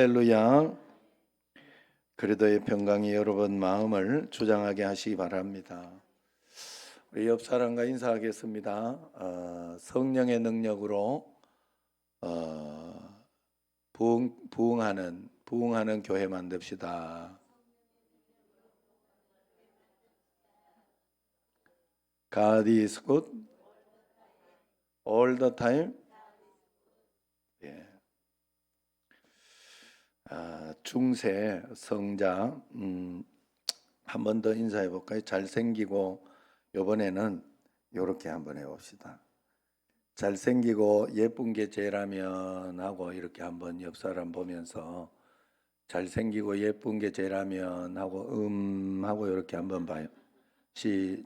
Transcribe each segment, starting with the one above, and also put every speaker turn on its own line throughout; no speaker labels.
할렐루야. 그리도의 평강이 여러분 마음을 주장하게 하시기 바랍니다. 우리 옆 사람과 인사하겠습니다. 성령의 능력으로 부흥하는 교회 만듭시다. God is good all the time. 예. 중세 성자 한 번 더 인사해 볼까요? 잘생기고 이번에는 이렇게 한번 해봅시다. 잘생기고 예쁜 게 제일하면 하고 이렇게 한번 옆 사람 보면서 잘생기고 예쁜 게 제일하면 하고 하고 이렇게 한번 봐요.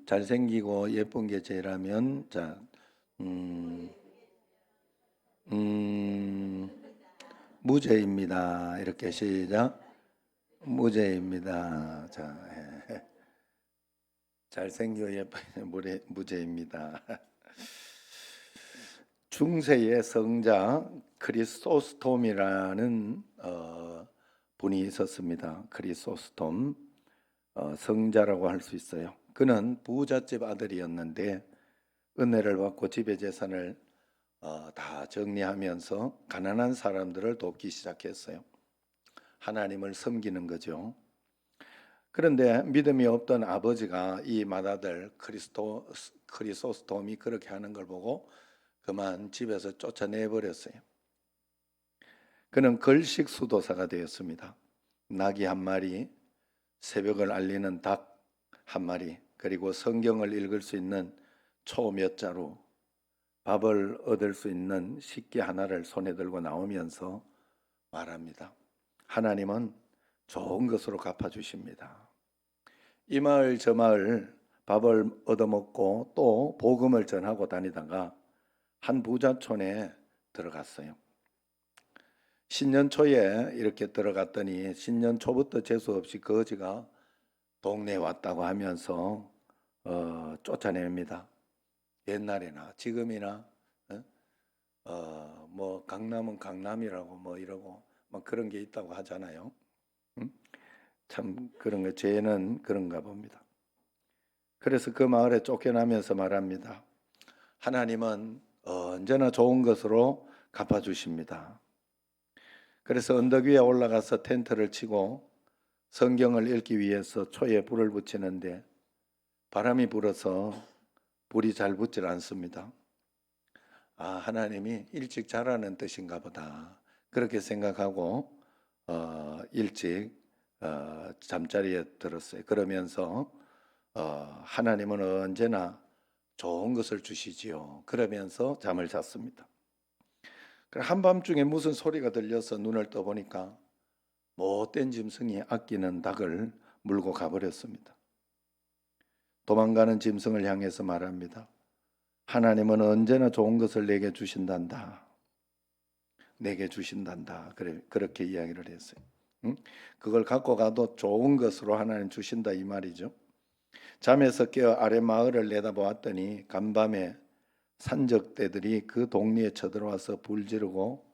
잘생기고 예쁜 게 제일하면 자 무죄입니다. 이렇게 시작. 무죄입니다. 자, 잘생겨 예쁜 무죄입니다. 중세의 성자 크리소스톰이라는 분이 있었습니다. 크리소스톰 성자라고 할 수 있어요. 그는 부잣집 아들이었는데 은혜를 받고 지배 재산을 다 정리하면서 가난한 사람들을 돕기 시작했어요. 하나님을 섬기는 거죠. 그런데 믿음이 없던 아버지가 이 맏아들 크리소스톰이 그렇게 하는 걸 보고 그만 집에서 쫓아내버렸어요. 그는 걸식 수도사가 되었습니다. 나귀 한 마리, 새벽을 알리는 닭 한 마리, 그리고 성경을 읽을 수 있는 초 몇 자루, 밥을 얻을 수 있는 식기 하나를 손에 들고 나오면서 말합니다. 하나님은 좋은 것으로 갚아주십니다. 이 마을 저 마을 밥을 얻어먹고 또 복음을 전하고 다니다가 한 부자촌에 들어갔어요. 신년 초에 이렇게 들어갔더니 신년 초부터 재수 없이 거지가 동네에 왔다고 하면서 쫓아냅니다. 옛날에나 지금이나 뭐 강남은 강남이라고 뭐 이러고 막 그런 게 있다고 하잖아요. 참 그런 거 죄는 그런가 봅니다. 그래서 그 마을에 쫓겨나면서 말합니다. 하나님은 언제나 좋은 것으로 갚아주십니다. 그래서 언덕 위에 올라가서 텐트를 치고 성경을 읽기 위해서 초에 불을 붙이는데 바람이 불어서 불이 잘 붙질 않습니다. 하나님이 일찍 자라는 뜻인가 보다. 그렇게 생각하고 일찍 잠자리에 들었어요. 그러면서 하나님은 언제나 좋은 것을 주시지요. 그러면서 잠을 잤습니다. 한밤중에 무슨 소리가 들려서 눈을 떠보니까 못된 짐승이 아끼는 닭을 물고 가버렸습니다. 도망가는 짐승을 향해서 말합니다. 하나님은 언제나 좋은 것을 내게 주신단다. 내게 주신단다. 그렇게 이야기를 했어요. 그걸 갖고 가도 좋은 것으로 하나님 주신다 이 말이죠. 잠에서 깨어 아래 마을을 내다보았더니 간밤에 산적대들이 그 동리에 쳐들어와서 불 지르고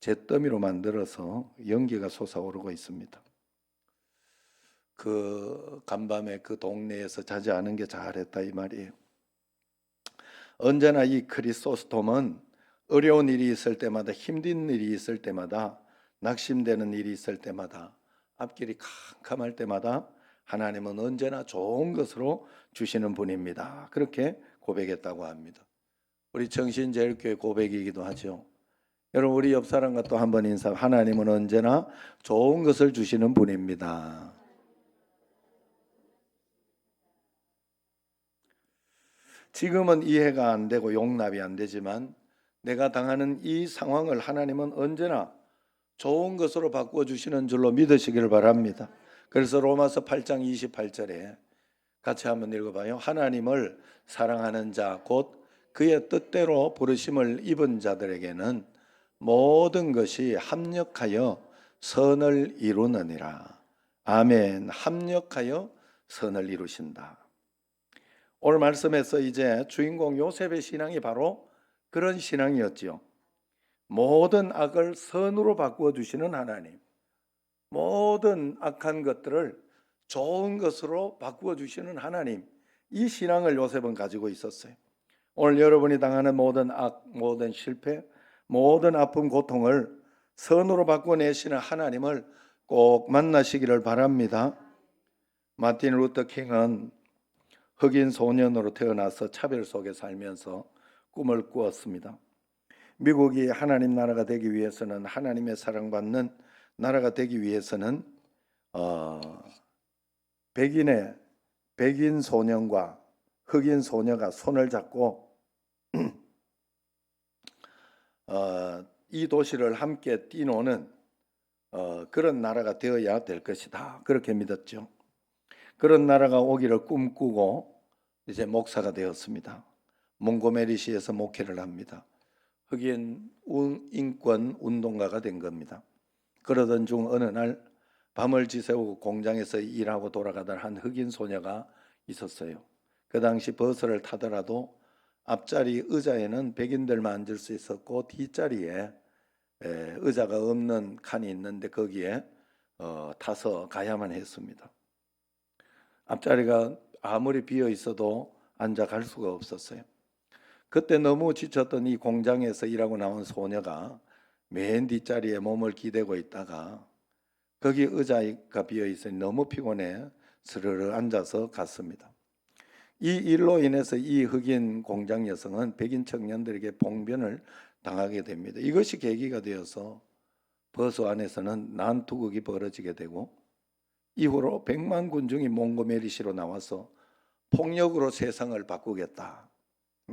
잿더미로 만들어서 연기가 솟아오르고 있습니다. 그 간밤에 그 동네에서 자지 않은 게 잘했다 이 말이에요. 언제나 이 크리소스톰은 어려운 일이 있을 때마다, 힘든 일이 있을 때마다, 낙심되는 일이 있을 때마다, 앞길이 캄캄할 때마다 하나님은 언제나 좋은 것으로 주시는 분입니다. 그렇게 고백했다고 합니다. 우리 정신제일교회 고백이기도 하죠. 여러분 우리 옆 사람과 또 한 번 인사. 하나님은 언제나 좋은 것을 주시는 분입니다. 지금은 이해가 안 되고 용납이 안 되지만 내가 당하는 이 상황을 하나님은 언제나 좋은 것으로 바꾸어 주시는 줄로 믿으시기를 바랍니다. 그래서 로마서 8장 28절에 같이 한번 읽어봐요. 하나님을 사랑하는 자 곧 그의 뜻대로 부르심을 입은 자들에게는 모든 것이 합력하여 선을 이루느니라. 아멘. 합력하여 선을 이루신다. 오늘 말씀에서 이제 주인공 요셉의 신앙이 바로 그런 신앙이었죠. 모든 악을 선으로 바꾸어 주시는 하나님. 모든 악한 것들을 좋은 것으로 바꾸어 주시는 하나님, 이 신앙을 요셉은 가지고 있었어요. 오늘 여러분이 당하는 모든 악, 모든 실패, 모든 아픔, 고통을 선으로 바꿔내시는 하나님을 꼭 만나시기를 바랍니다. 마틴 루터 킹은 흑인 소년으로 태어나서 차별 속에 살면서 꿈을 꾸었습니다. 미국이 하나님 나라가 되기 위해서는, 하나님의 사랑받는 나라가 되기 위해서는 백인 소년과 흑인 소녀가 손을 잡고 이 도시를 함께 뛰노는 그런 나라가 되어야 될 것이다. 그렇게 믿었죠. 그런 나라가 오기를 꿈꾸고 이제 목사가 되었습니다. 몽고메리시에서 목회를 합니다. 흑인 인권 운동가가 된 겁니다. 그러던 중 어느 날 밤을 지새우고 공장에서 일하고 돌아가던 한 흑인 소녀가 있었어요. 그 당시 버스를 타더라도 앞자리 의자에는 백인들만 앉을 수 있었고 뒷자리에 의자가 없는 칸이 있는데 거기에 타서 가야만 했습니다. 앞자리가 아무리 비어 있어도 앉아 갈 수가 없었어요. 그때 너무 지쳤던 이 공장에서 일하고 나온 소녀가 맨 뒷자리에 몸을 기대고 있다가 거기 의자가 비어 있으니 너무 피곤해 스르르 앉아서 갔습니다. 이 일로 인해서 이 흑인 공장 여성은 백인 청년들에게 봉변을 당하게 됩니다. 이것이 계기가 되어서 버스 안에서는 난투극이 벌어지게 되고 이후로 100만 군중이 몽고메리시로 나와서 폭력으로 세상을 바꾸겠다.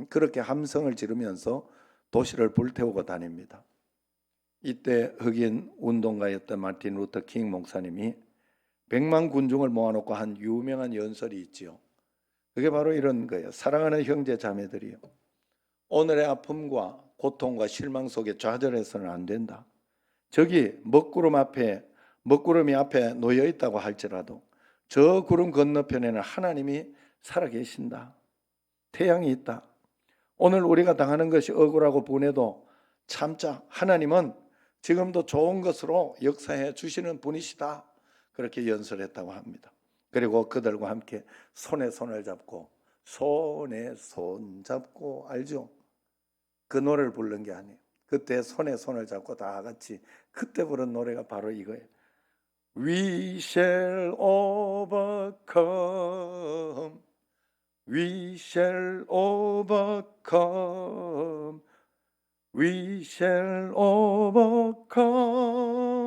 그렇게 함성을 지르면서 도시를 불태우고 다닙니다. 이때 흑인 운동가였던 마틴 루터 킹 목사님이 100만 군중을 모아놓고 한 유명한 연설이 있지요. 그게 바로 이런 거예요. 사랑하는 형제 자매들이요, 오늘의 아픔과 고통과 실망 속에 좌절해서는 안 된다. 저기 먹구름이 앞에 놓여 있다고 할지라도 저 구름 건너편에는 하나님이 살아계신다. 태양이 있다. 오늘 우리가 당하는 것이 억울하고 분해도 참자. 하나님은 지금도 좋은 것으로 역사해 주시는 분이시다. 그렇게 연설했다고 합니다. 그리고 그들과 함께 손에 손을 잡고, 손에 손 잡고, 알죠? 그 노래를 부른 게 아니에요. 그때 손에 손을 잡고 다 같이 그때 부른 노래가 바로 이거예요. We shall overcome. We shall overcome. We shall overcome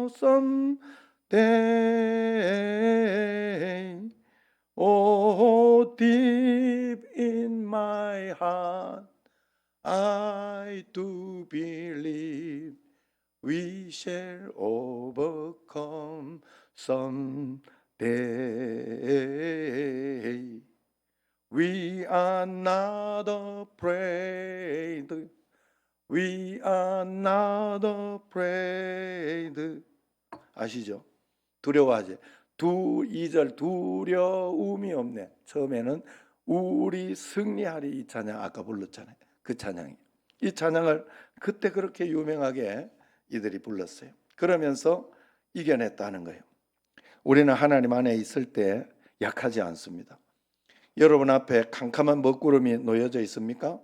someday. Oh, deep in my heart, I do believe we shall overcome someday. We are not afraid. We are not afraid. 아시죠? 두려워하지. 2절 두려움이 없네. 처음에는 우리 승리하리 이 찬양 아까 불렀잖아요. 그 찬양이. 이 찬양을 그때 그렇게 유명하게 이들이 불렀어요. 그러면서 이겨냈다는 거예요. 우리는 하나님 안에 있을 때 약하지 않습니다. 여러분 앞에 캄캄한 먹구름이 놓여져 있습니까?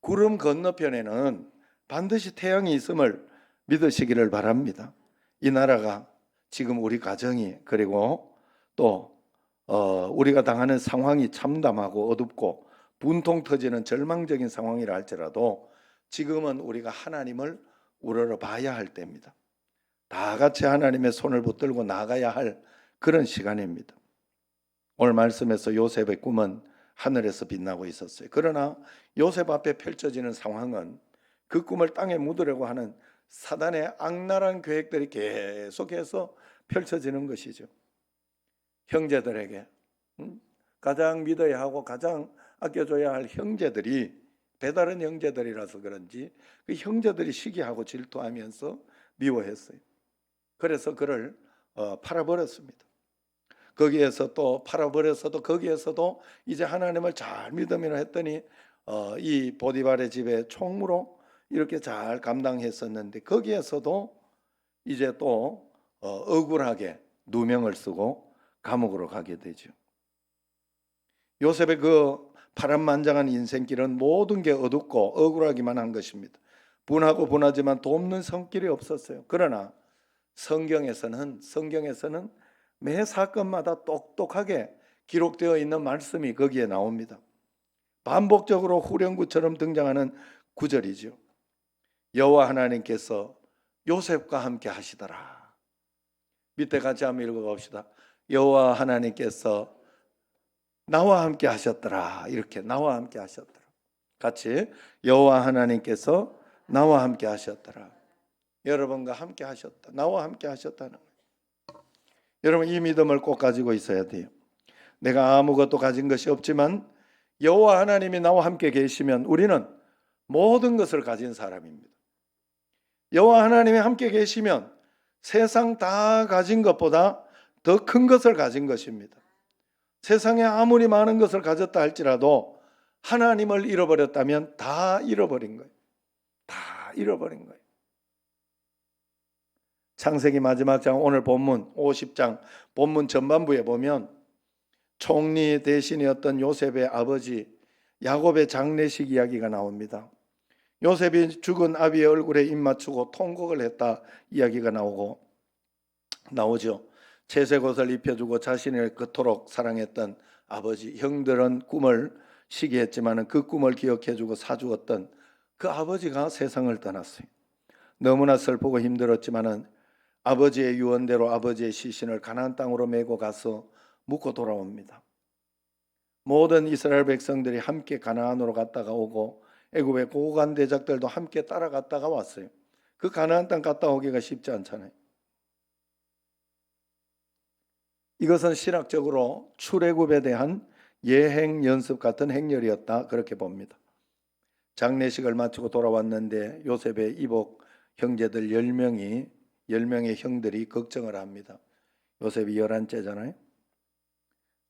구름 건너편에는 반드시 태양이 있음을 믿으시기를 바랍니다. 이 나라가 지금 우리 가정이 그리고 또 우리가 당하는 상황이 참담하고 어둡고 분통 터지는 절망적인 상황이라 할지라도 지금은 우리가 하나님을 우러러 봐야 할 때입니다. 다 같이 하나님의 손을 붙들고 나가야 할 그런 시간입니다. 오늘 말씀에서 요셉의 꿈은 하늘에서 빛나고 있었어요. 그러나 요셉 앞에 펼쳐지는 상황은 그 꿈을 땅에 묻으려고 하는 사단의 악랄한 계획들이 계속해서 펼쳐지는 것이죠. 형제들에게 가장 믿어야 하고 가장 아껴줘야 할 형제들이 배다른 형제들이라서 그런지 그 형제들이 시기하고 질투하면서 미워했어요. 그래서 그를 팔아버렸습니다. 거기에서 또 팔아버렸어도 거기에서도 이제 하나님을 잘 믿으면 했더니 이 보디발의 집에 총무로 이렇게 잘 감당했었는데 거기에서도 이제 또 억울하게 누명을 쓰고 감옥으로 가게 되죠. 요셉의 그 파란만장한 인생길은 모든 게 어둡고 억울하기만 한 것입니다. 분하고 분하지만 돕는 손길이 없었어요. 그러나 성경에서는 매 사건마다 똑똑하게 기록되어 있는 말씀이 거기에 나옵니다. 반복적으로 후렴구처럼 등장하는 구절이죠. 여호와 하나님께서 요셉과 함께 하시더라. 밑에 같이 한번 읽어봅시다. 여호와 하나님께서 나와 함께 하셨더라. 이렇게 나와 함께 하셨더라. 같이 여호와 하나님께서 나와 함께 하셨더라. 여러분과 함께 하셨다. 나와 함께 하셨다는 거예요. 여러분 이 믿음을 꼭 가지고 있어야 돼요. 내가 아무것도 가진 것이 없지만 여호와 하나님이 나와 함께 계시면 우리는 모든 것을 가진 사람입니다. 여호와 하나님이 함께 계시면 세상 다 가진 것보다 더 큰 것을 가진 것입니다. 세상에 아무리 많은 것을 가졌다 할지라도 하나님을 잃어버렸다면 다 잃어버린 거예요. 다 잃어버린 거예요. 창세기 마지막 장 오늘 본문 50장 본문 전반부에 보면 총리 대신이었던 요셉의 아버지 야곱의 장례식 이야기가 나옵니다. 요셉이 죽은 아비의 얼굴에 입 맞추고 통곡을 했다 이야기가 나오죠. 채색 옷을 입혀주고 자신을 그토록 사랑했던 아버지, 형들은 꿈을 시기했지만 그 꿈을 기억해주고 사주었던 그 아버지가 세상을 떠났어요. 너무나 슬프고 힘들었지만 아버지의 유언대로 아버지의 시신을 가나안 땅으로 메고 가서 묻고 돌아옵니다. 모든 이스라엘 백성들이 함께 가나안으로 갔다가 오고 애굽의 고관 대작들도 함께 따라갔다가 왔어요. 그 가나안 땅 갔다 오기가 쉽지 않잖아요. 이것은 신학적으로 출애굽에 대한 예행 연습 같은 행렬이었다 그렇게 봅니다. 장례식을 마치고 돌아왔는데 요셉의 이복 형제들 10명의 형들이 걱정을 합니다. 요셉이 11째잖아요.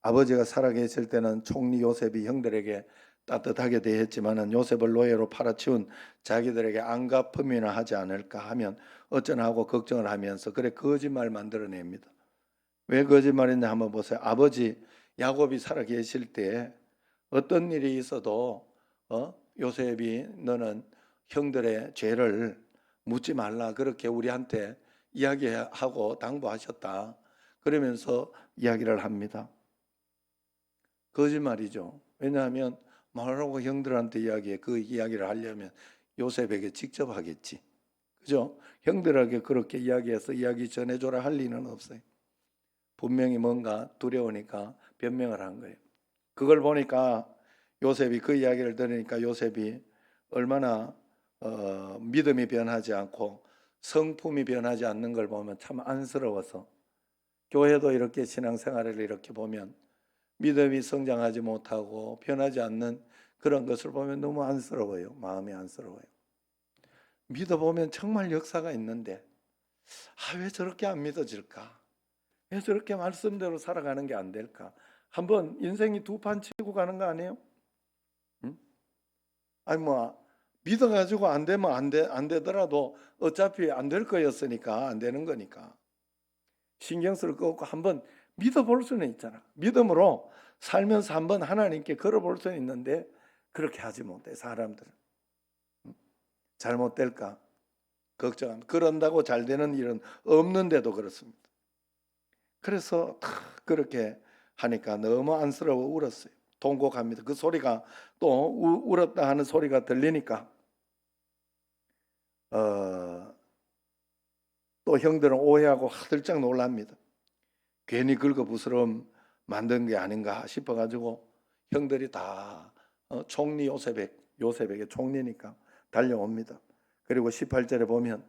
아버지가 살아계실 때는 총리 요셉이 형들에게 따뜻하게 대했지만 요셉을 노예로 팔아치운 자기들에게 안갚음이나 하지 않을까 하면 어쩌나 하고 걱정을 하면서 그래 거짓말 만들어냅니다. 왜 거짓말했냐 한번 보세요. 아버지 야곱이 살아계실 때 어떤 일이 있어도 요셉이 너는 형들의 죄를 묻지 말라 그렇게 우리한테 이야기하고 당부하셨다. 그러면서 이야기를 합니다. 거짓말이죠. 왜냐하면 말하고 형들한테 이야기해. 그 이야기를 하려면 요셉에게 직접 하겠지. 그죠? 형들에게 그렇게 이야기해서 이야기 전해줘라 할 리는 없어요. 분명히 뭔가 두려우니까 변명을 한 거예요. 그걸 보니까 요셉이 그 이야기를 들으니까 요셉이 얼마나 믿음이 변하지 않고 성품이 변하지 않는 걸 보면 참 안쓰러워서 교회도 이렇게 신앙생활을 이렇게 보면 믿음이 성장하지 못하고 변하지 않는 그런 것을 보면 너무 안쓰러워요. 마음이 안쓰러워요. 믿어보면 정말 역사가 있는데 왜 저렇게 안 믿어질까? 왜 저렇게 말씀대로 살아가는 게 안 될까? 한번 인생이 두 판 치고 가는 거 아니에요? 응? 아니 믿어가지고 안 되면 안 되더라도 어차피 안 될 거였으니까 안 되는 거니까 신경 쓸 거 없고 한번 믿어볼 수는 있잖아. 믿음으로 살면서 한번 하나님께 걸어볼 수는 있는데 그렇게 하지 못해 사람들은. 잘못될까 걱정합니다. 그런다고 잘 되는 일은 없는데도 그렇습니다. 그래서 그렇게 하니까 너무 안쓰러워 울었어요. 통곡합니다. 그 소리가 또 울었다 하는 소리가 들리니까 또 형들은 오해하고 화들짝 놀랍니다. 괜히 긁어부스럼 만든 게 아닌가 싶어가지고 형들이 다 총리 요셉에게 총리니까 달려옵니다. 그리고 18절에 보면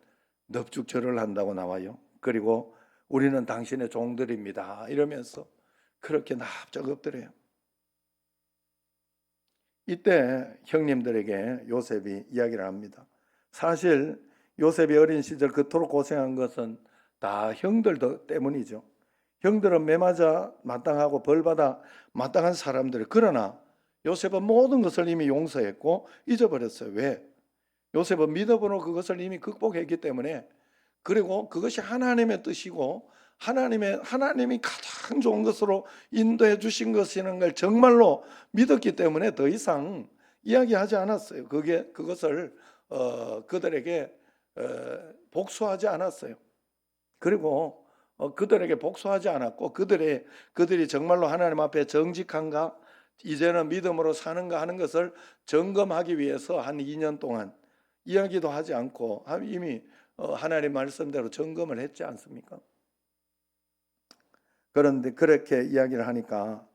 넙죽절을 한다고 나와요. 그리고 우리는 당신의 종들입니다 이러면서 그렇게 납작 엎드려요. 이때 형님들에게 요셉이 이야기를 합니다. 사실 요셉이 어린 시절 그토록 고생한 것은 다 형들 때문이죠. 형들은 매맞아 마땅하고 벌받아 마땅한 사람들. 그러나 요셉은 모든 것을 이미 용서했고 잊어버렸어요. 왜? 요셉은 믿음으로 그것을 이미 극복했기 때문에 그리고 그것이 하나님의 뜻이고 하나님이 가장 좋은 것으로 인도해 주신 것이라는 걸 정말로 믿었기 때문에 더 이상 이야기하지 않았어요. 그것을 그들에게 복수하지 않았어요. 그리고 그들에게 복수하지 않았고 그들이 정말로 하나님 앞에 정직한가, 이제는 믿음으로 사는가 하는 것을 점검하기 위해서 한 2년 동안 이야기도 하지 않고 이미 하나님 말씀대로 점검을 했지 않습니까? 그런데 그렇게 이야기를 하니까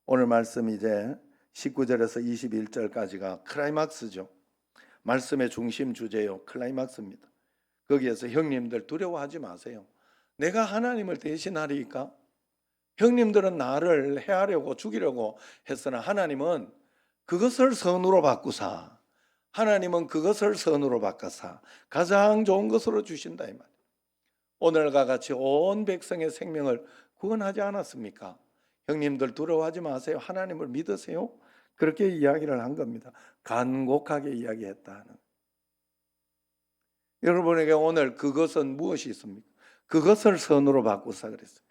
오늘 말씀 이제 19절에서 21절까지가 클라이막스죠. 말씀의 중심 주제요. 클라이막스입니다. 거기에서 형님들 두려워하지 마세요. 내가 하나님을 대신하리까? 형님들은 나를 해하려고 죽이려고 했으나 하나님은 그것을 선으로 바꾸사, 하나님은 그것을 선으로 바꿔사 가장 좋은 것으로 주신다 이 말이에요. 오늘과 같이 온 백성의 생명을 구원하지 않았습니까? 형님들 두려워하지 마세요. 하나님을 믿으세요. 그렇게 이야기를 한 겁니다. 간곡하게 이야기했다는. 여러분에게 오늘 그것은 무엇이 있습니까? 그것을 선으로 바꾸사 그랬어요.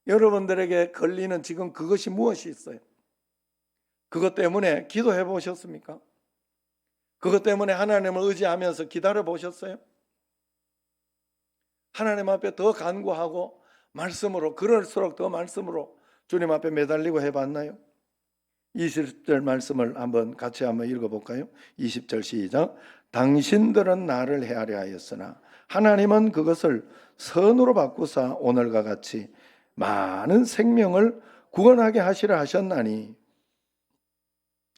여러분들에게 걸리는 지금 그것이 무엇이 있어요? 그것 때문에 기도해 보셨습니까? 그것 때문에 하나님을 의지하면서 기다려 보셨어요? 하나님 앞에 더 간구하고 말씀으로, 그럴수록 더 말씀으로 주님 앞에 매달리고 해봤나요? 20절 말씀을 같이 한번 읽어볼까요? 20절 시작. 당신들은 나를 헤아려 하였으나 하나님은 그것을 선으로 바꾸사 오늘과 같이 많은 생명을 구원하게 하시려 하셨나니,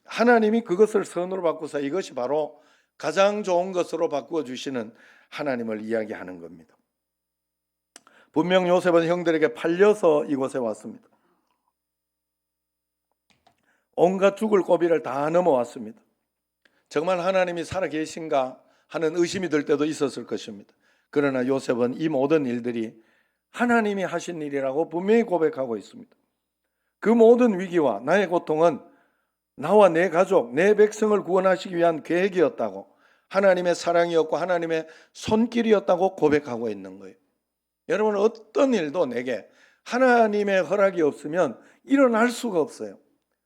하나님이 그것을 선으로 바꾸사 이것이 바로 가장 좋은 것으로 바꾸어 주시는 하나님을 이야기하는 겁니다. 분명 요셉은 형들에게 팔려서 이곳에 왔습니다. 온갖 죽을 고비를 다 넘어왔습니다. 정말 하나님이 살아계신가 하는 의심이 들 때도 있었을 것입니다. 그러나 요셉은 이 모든 일들이 하나님이 하신 일이라고 분명히 고백하고 있습니다. 그 모든 위기와 나의 고통은 나와 내 가족, 내 백성을 구원하시기 위한 계획이었다고, 하나님의 사랑이었고 하나님의 손길이었다고 고백하고 있는 거예요. 여러분, 어떤 일도 내게 하나님의 허락이 없으면 일어날 수가 없어요.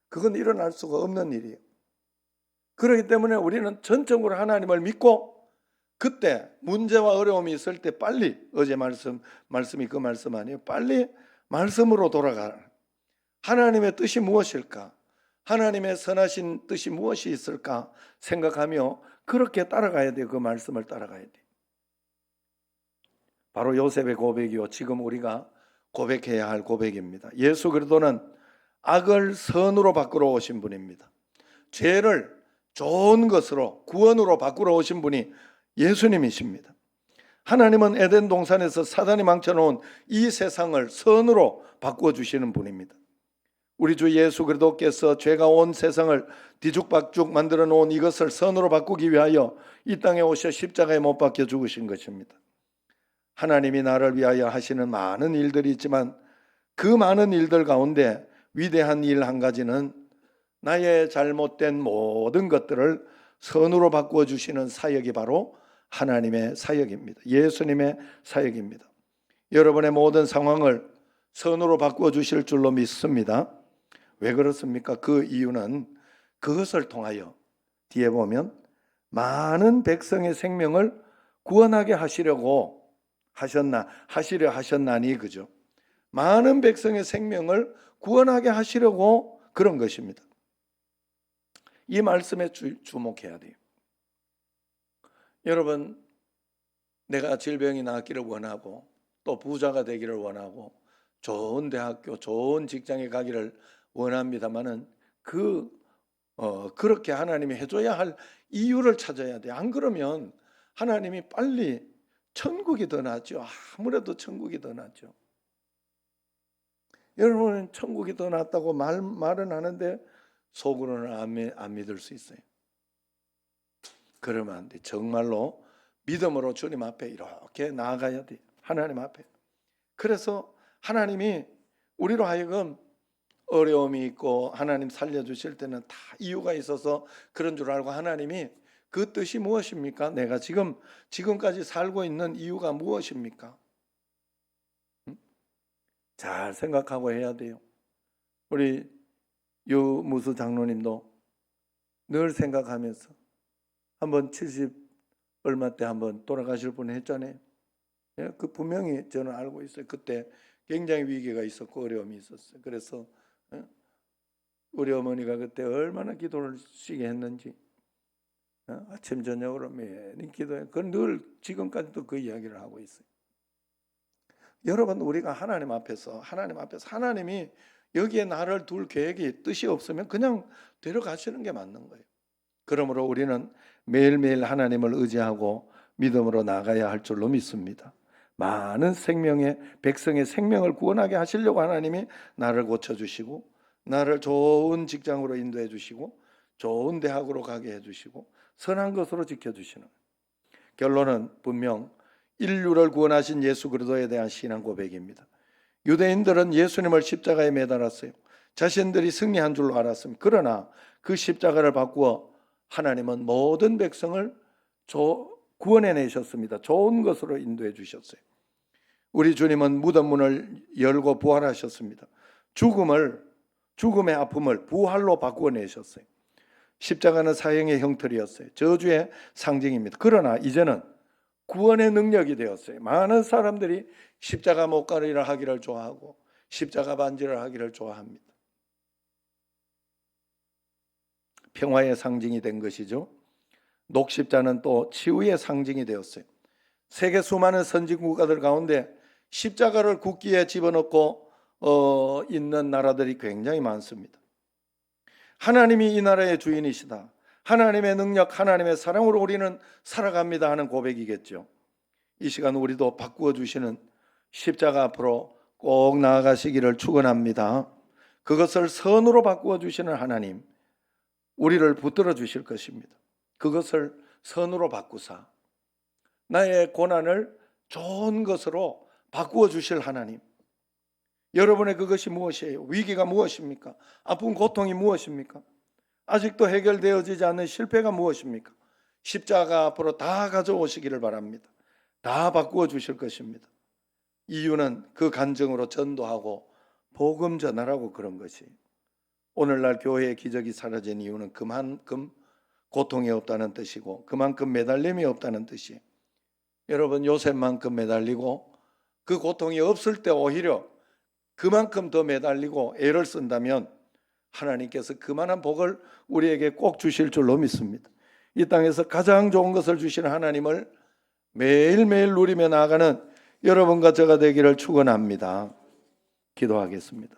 그건 일어날 수가 없는 일이에요. 그렇기 때문에 우리는 전적으로 하나님을 믿고 그때 문제와 어려움이 있을 때 빨리, 어제 말씀이 그 말씀 아니에요? 빨리 말씀으로 돌아가라. 하나님의 뜻이 무엇일까? 하나님의 선하신 뜻이 무엇이 있을까 생각하며 그렇게 따라가야 돼요. 그 말씀을 따라가야 돼요. 바로 요셉의 고백이요, 지금 우리가 고백해야 할 고백입니다. 예수 그리스도는 악을 선으로 바꾸러 오신 분입니다. 죄를 좋은 것으로, 구원으로 바꾸러 오신 분이 예수님이십니다. 하나님은 에덴 동산에서 사단이 망쳐놓은 이 세상을 선으로 바꾸어 주시는 분입니다. 우리 주 예수 그리스도께서 죄가 온 세상을 뒤죽박죽 만들어 놓은 이것을 선으로 바꾸기 위하여 이 땅에 오셔 십자가에 못 박혀 죽으신 것입니다. 하나님이 나를 위하여 하시는 많은 일들이 있지만 그 많은 일들 가운데 위대한 일 한 가지는 나의 잘못된 모든 것들을 선으로 바꾸어 주시는 사역이 바로 하나님의 사역입니다. 예수님의 사역입니다. 여러분의 모든 상황을 선으로 바꾸어 주실 줄로 믿습니다. 왜 그렇습니까? 그 이유는 그것을 통하여 뒤에 보면 많은 백성의 생명을 구원하게 하시려 하셨나니, 그죠? 많은 백성의 생명을 구원하게 하시려고 그런 것입니다. 이 말씀에 주목해야 돼요. 여러분, 내가 질병이 나았기를 원하고 또 부자가 되기를 원하고 좋은 대학교, 좋은 직장에 가기를 원합니다만은 그렇게 하나님이 해줘야 할 이유를 찾아야 돼요. 안 그러면 하나님이 빨리 천국이 더 낫죠. 아무래도 천국이 더 낫죠. 여러분은 천국이 더 낫다고 말은 하는데 속으로는 안 믿을 수 있어요. 그러면 안 돼. 정말로 믿음으로 주님 앞에 이렇게 나아가야 돼. 하나님 앞에. 그래서 하나님이 우리로 하여금 어려움이 있고 하나님 살려주실 때는 다 이유가 있어서 그런 줄 알고 하나님이 그 뜻이 무엇입니까? 내가 지금까지 살고 있는 이유가 무엇입니까? 잘 생각하고 해야 돼요. 우리 유무수 장로님도 늘 생각하면서 한번 70 얼마 때 한번 돌아가실 분 했잖아요. 그 분명히 저는 알고 있어요. 그때 굉장히 위기가 있었고 어려움이 있었어요. 그래서 우리 어머니가 그때 얼마나 기도를 쉬게 했는지 아침 저녁으로 매일 기도해. 그건 늘 지금까지도 그 이야기를 하고 있어요. 여러분, 우리가 하나님 앞에서 하나님이 여기에 나를 둘 계획이 뜻이 없으면 그냥 데려가시는 게 맞는 거예요. 그러므로 우리는 매일매일 하나님을 의지하고 믿음으로 나가야 할 줄로 믿습니다. 많은 백성의 생명을 구원하게 하시려고 하나님이 나를 고쳐주시고 나를 좋은 직장으로 인도해 주시고 좋은 대학으로 가게 해주시고 선한 것으로 지켜주시는, 결론은 분명 인류를 구원하신 예수 그리스도에 대한 신앙 고백입니다. 유대인들은 예수님을 십자가에 매달았어요. 자신들이 승리한 줄로 알았습니다. 그러나 그 십자가를 바꾸어 하나님은 모든 백성을 구원해내셨습니다. 좋은 것으로 인도해 주셨어요. 우리 주님은 무덤 문을 열고 부활하셨습니다. 죽음의 아픔을 부활로 바꾸어내셨어요. 십자가는 사형의 형틀이었어요. 저주의 상징입니다. 그러나 이제는 구원의 능력이 되었어요. 많은 사람들이 십자가 못가리를 하기를 좋아하고 십자가 반지를 하기를 좋아합니다. 평화의 상징이 된 것이죠. 녹십자는 또 치유의 상징이 되었어요. 세계 수많은 선진 국가들 가운데 십자가를 국기에 집어넣고 있는 나라들이 굉장히 많습니다. 하나님이 이 나라의 주인이시다, 하나님의 능력, 하나님의 사랑으로 우리는 살아갑니다 하는 고백이겠죠. 이 시간 우리도 바꾸어 주시는 십자가 앞으로 꼭 나아가시기를 축원합니다. 그것을 선으로 바꾸어 주시는 하나님, 우리를 붙들어 주실 것입니다. 그것을 선으로 바꾸사 나의 고난을 좋은 것으로 바꾸어 주실 하나님, 여러분의 그것이 무엇이에요? 위기가 무엇입니까? 아픈 고통이 무엇입니까? 아직도 해결되어지지 않는 실패가 무엇입니까? 십자가 앞으로 다 가져오시기를 바랍니다. 다 바꾸어 주실 것입니다. 이유는 그 간증으로 전도하고 복음 전하라고 그런 것이. 오늘날 교회의 기적이 사라진 이유는 그만큼 고통이 없다는 뜻이고 그만큼 매달림이 없다는 뜻이에요. 여러분, 요셉만큼 매달리고 그 고통이 없을 때 오히려 그만큼 더 매달리고 애를 쓴다면 하나님께서 그만한 복을 우리에게 꼭 주실 줄로 믿습니다. 이 땅에서 가장 좋은 것을 주시는 하나님을 매일매일 누리며 나아가는 여러분과 저가 되기를 축원합니다. 기도하겠습니다.